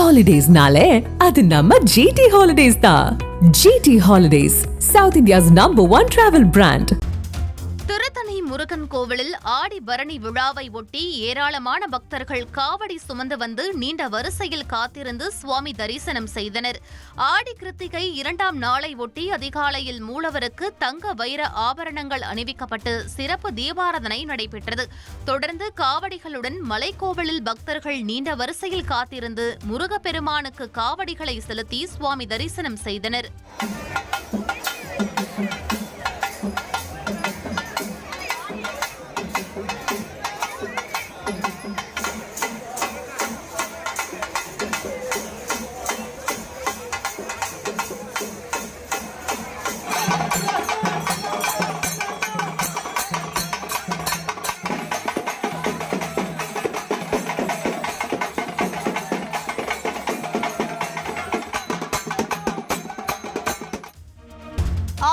Holidays-nale, அது நம்ம GT Holidays தான். GT Holidays, South India's #1 travel brand. Tiruttani Murugan கோவிலில் ஆடி பரணி விழாவை ஒட்டி ஏராளமான பக்தர்கள் காவடி சுமந்து வந்து நீண்ட வரிசையில் காத்திருந்து சுவாமி தரிசனம் செய்தனர். ஆடி கிருத்திகை 2ஆம் நாளை ஒட்டி அதிகாலையில் மூலவருக்கு தங்க வைர ஆபரணங்கள் அணிவிக்கப்பட்டு சிறப்பு தீபாராதனை நடைபெற்றது. தொடர்ந்து காவடிகளுடன் மலைக்கோவிலில் பக்தர்கள் நீண்ட வரிசையில் காத்திருந்து முருகப்பெருமானுக்கு காவடிகளை செலுத்தி சுவாமி தரிசனம் செய்தனர்.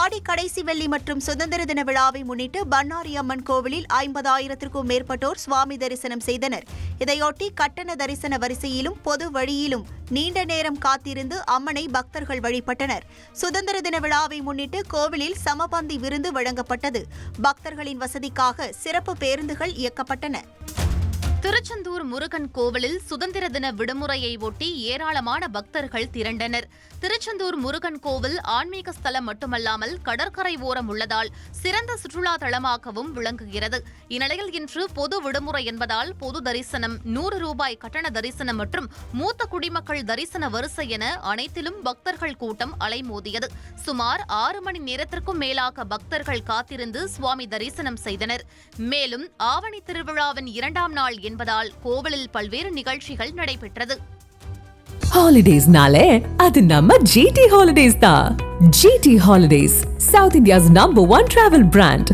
ஆடி கடைசி வெள்ளி மற்றும் சுதந்திர தின விழாவை முன்னிட்டு பண்ணாரி அம்மன் கோவிலில் 50,000க்கும் மேற்பட்டோர் சுவாமி தரிசனம் செய்தனர். இதையொட்டி கட்டண தரிசன வரிசையிலும் பொது வழியிலும் நீண்ட நேரம் காத்திருந்து அம்மனை பக்தர்கள் வழிபட்டனர். சுதந்திர தின விழாவை முன்னிட்டு கோவிலில் சமபந்தி விருந்து வழங்கப்பட்டது. பக்தர்களின் வசதிக்காக சிறப்பு பேருந்துகள் இயக்கப்பட்டன. திருச்செந்தூர் முருகன் கோவிலில் சுதந்திர தின விடுமுறையை ஒட்டி ஏராளமான பக்தர்கள் திரண்டனர். திருச்செந்தூர் முருகன் கோவில் ஆன்மீக ஸ்தலம் மட்டுமல்லாமல் கடற்கரை ஓரம் உள்ளதால் சிறந்த சுற்றுலா தளமாகவும் விளங்குகிறது. இந்நிலையில் இன்று பொது விடுமுறை என்பதால் பொது தரிசனம், 100 ரூபாய் கட்டண தரிசனம் மற்றும் மூத்த குடிமக்கள் தரிசன வரிசை என அனைத்திலும் பக்தர்கள் கூட்டம் அலைமோதியது. சுமார் 6 மணி நேரத்திற்கும் மேலாக பக்தர்கள் காத்திருந்து சுவாமி தரிசனம் செய்தனர். மேலும் ஆவணி திருவிழாவின் 2ஆம் நாள் என்பதால் கோவிலில் பல்வேறு நிகழ்ச்சிகள் நடைபெற்றது. Holidays-nale, அது நம்ம GT Holidays தான். GT Holidays, South India's #1 travel brand.